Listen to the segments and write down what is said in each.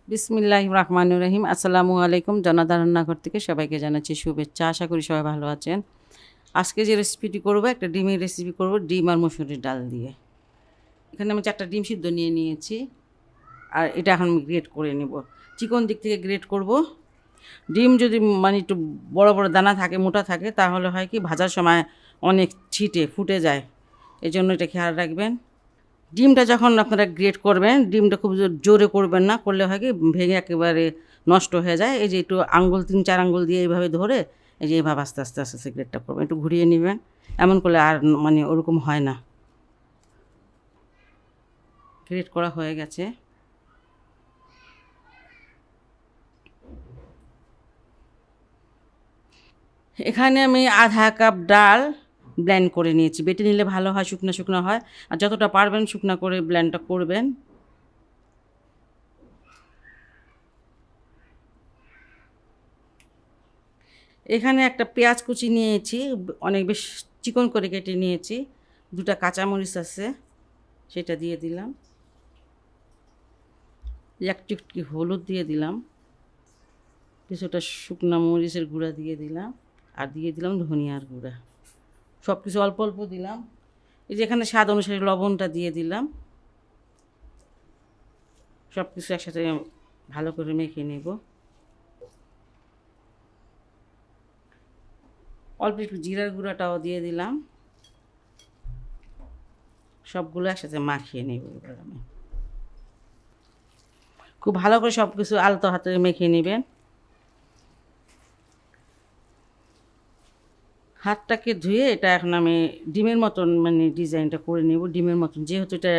বিসমিল্লাহির রহমানির রহিম। আসসালামু আলাইকুম। জনাদার রান্নাঘর থেকে সবাইকে জানাচ্ছি শুভেচ্ছা। আশা করি সবাই ভালো আছেন। আজকে যে রেসিপিটি করব, একটা ডিমের রেসিপি করব, ডিম আর মসুরির ডাল দিয়ে। এখানে আমি 4টা ডিম সিদ্ধ নিয়ে নিয়েছি, আর এটা এখন আমি গ্রেট করে নেব। চিকন দিক থেকে গ্রেট করব। ডিম যদি মানে একটু বড় বড় দানা থাকে, মোটা থাকে, তাহলে হয় কি ভাজার সময় অনেক ছিটে ফুটে যায়। এজন্য এটা খেয়াল রাখবেন। ডিমটা যখন আপনারা গ্রেট করবেন, ডিমটা খুব জোরে করবেন না, করলে হয় কি ভেঙে একেবারে নষ্ট হয়ে যায়। এই যে একটু আঙ্গুল 3-4 আঙ্গুল দিয়ে এইভাবে ধরে, এই যে এইভাবে আস্তে আস্তে আস্তে আস্তে গ্রেটটা করবেন, একটু ঘুরিয়ে নেবেন। এমন করলে আর মানে ওরকম হয় না। গ্রেট করা হয়ে গেছে। এখানে আমি আধা কাপ ডাল ব্লেন্ড করে নিয়েছি। বেটে নিলে ভালো হয়, শুকনো শুকনো হয়। আর যতটা পারবেন শুকনো করে ব্লেন্ডটা করবেন। এখানে একটা পেঁয়াজ কুচি নিয়েছি, অনেক বেশ চিকন করে কেটে নিয়েছি। 2টা কাঁচামরিচ আছে, সেটা দিয়ে দিলাম। এক চুটকি হলুদ দিয়ে দিলাম। কিছুটা শুকনো মরিচের গুঁড়া দিয়ে দিলাম, আর দিয়ে দিলাম ধনিয়ার গুঁড়া। সব কিছু অল্প অল্প দিলাম। এই যে এখানে স্বাদ অনুসারে লবণটা দিয়ে দিলাম। সব কিছু একসাথে ভালো করে মেখে নেব। অল্প একটু জিরার গুঁড়াটাও দিয়ে দিলাম। সবগুলো একসাথে মাখিয়ে নেব। এবার আমি খুব ভালো করে সব কিছু আলতো হাতে মেখে নেবেন। হাতটাকে ধুয়ে এটা এখন আমি ডিমের মতন মানে ডিজাইনটা করে নেব, ডিমের মতন, যেহেতু এটা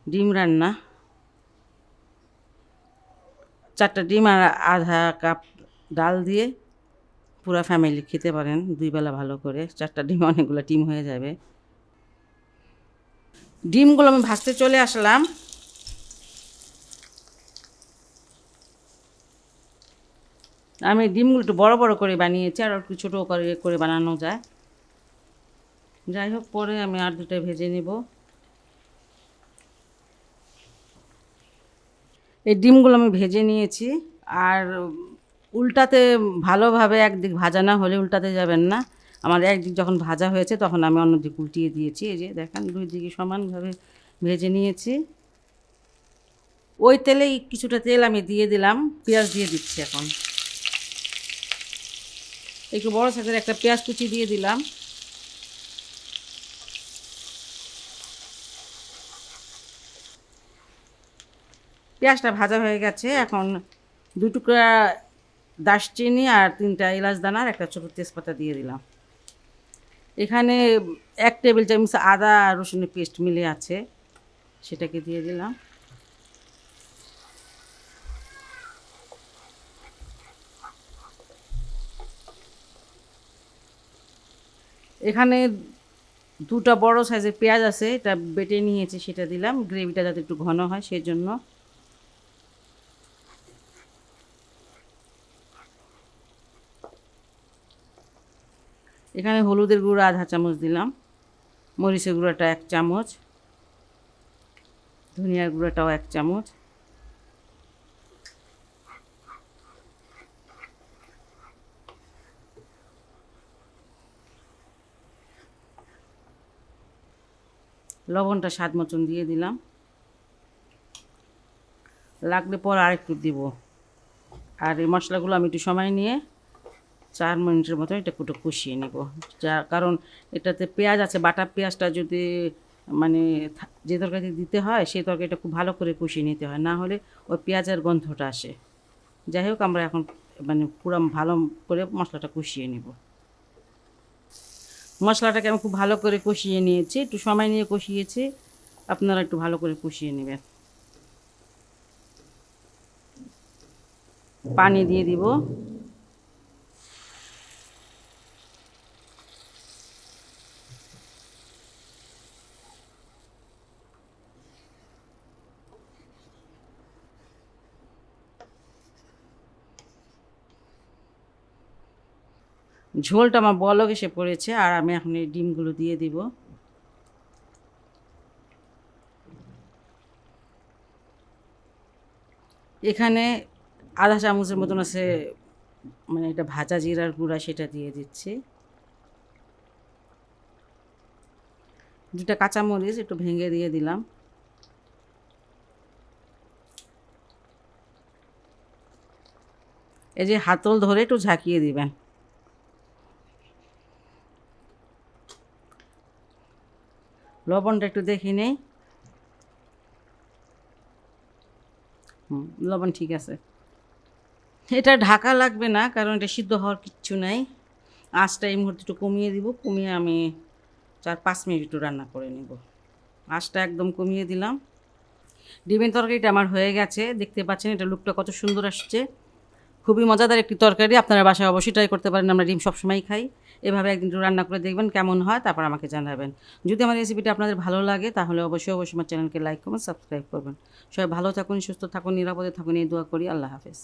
ডিম রান্না। 4টা ডিম আর আধা কাপ ডাল দিয়ে পুরা ফ্যামিলি খেতে পারেন 2 বেলা ভালো করে। 4টা ডিম অনেকগুলো ডিম হয়ে যাবে। ডিমগুলো আমি ভাজতে চলে আসলাম। আমি ডিমগুলো একটু বড় বড় করে বানিয়েছি, আর একটু ছোটো করে করে বানানো যায়। যাই হোক, পরে আমি আর 2টা ভেজে নেব। এই ডিমগুলো আমি ভেজে নিয়েছি। আর উল্টাতে ভালোভাবে একদিক ভাজা না হলে উল্টাতে যাবেন না। আমার একদিক যখন ভাজা হয়েছে তখন আমি অন্য দিক উল্টিয়ে দিয়েছি। এই যে দেখেন, 2 দিকে সমানভাবে ভেজে নিয়েছি। ওই তেলেই কিছুটা তেল আমি দিয়ে দিলাম। পেঁয়াজ দিয়ে দিচ্ছি এখন। একটু বড় সাইজের একটা পেঁয়াজ কুচি দিয়ে দিলাম। পেঁয়াজটা ভাজা হয়ে গেছে। এখন 2 টুকরা দারচিনি আর 3টা এলাচ দানা আর একটা ছোটো তেজপাতা দিয়ে দিলাম। এখানে 1 টেবিল চামচ আদা আর রসুনের পেস্ট মিলে আছে, সেটাকে দিয়ে দিলাম। এখানে 2টা বড় সাইজের পেঁয়াজ আছে, এটা বেটে নিয়েছি, সেটা দিলাম। গ্রেভিটা যাতে একটু ঘন হয় সেই জন্য। এখানে হলুদের গুঁড়া আধা চামচ দিলাম, মরিচের গুঁড়াটা 1 চামচ, ধনিয়ার গুঁড়াটাও 1 চামচ, লবণটা স্বাদ মতন দিয়ে দিলাম। লাগলে পর আর একটু দিব। আর এই মশলাগুলো আমি একটু সময় নিয়ে 4 মিনিটের মতো এটা একটু কষিয়ে নেব। কারণ এটাতে পেঁয়াজ আছে, বাটা পেঁয়াজটা যদি মানে যে তরকারিতে দিতে হয় সেই তরকারিটা খুব ভালো করে কষিয়ে নিতে হয়, না হলে ওই পেঁয়াজের গন্ধটা আসে। যাই হোক, আমরা এখন মানে পুরো ভালো করে মশলাটা কষিয়ে নেব। মশলাটাকে আমি খুব ভালো করে কষিয়ে নিয়েছি, একটু সময় নিয়ে কষিয়েছি। আপনারা একটু ভালো করে কষিয়ে নেবেন। পানি দিয়ে দিব। ঝোলটা আমার বলক এসে পড়েছে, আর আমি এখন এই ডিমগুলো দিয়ে দিব। এখানে আধা চামচের মতন আছে, মানে এটা ভাজা জিরার গুঁড়া, সেটা দিয়ে দিচ্ছি। 2টা কাঁচামরিচ একটু ভেঙে দিয়ে দিলাম। এই যে হাতল ধরে একটু ঝাঁকিয়ে দিবেন। লবণটা একটু দেখি নেই। লবণ ঠিক আছে। এটা ঢাকা লাগবে না, কারণ এটা সিদ্ধ হওয়ার কিচ্ছু নাই। আঁচটা এই মুহূর্তে একটু কমিয়ে দিব, কমিয়ে আমি 4-5 মিনিট একটু রান্না করে নেব। আঁচটা একদম কমিয়ে দিলাম। ডিমের তরকারিটা আমার হয়ে গেছে, দেখতে পাচ্ছেন এটা লুকটা কত সুন্দর আসছে। খুবই মজাদার একটি তরকারি, আপনারা বাসায় অবশ্যই ট্রাই করতে পারেন। আমরা ডিম সবসময়ই খাই। এভাবে একদিন একটু রান্না করে দেখবেন কেমন হয়, তারপর আমাকে জানাবেন। যদি আমার রেসিপিটা আপনাদের ভালো লাগে তাহলে অবশ্যই অবশ্যই আমার চ্যানেলকে লাইক করবেন, সাবস্ক্রাইব করবেন। সবাই ভালো থাকুন, সুস্থ থাকুন, নিরাপদে থাকুন, এই দোয়া করি। আল্লাহ হাফেজ।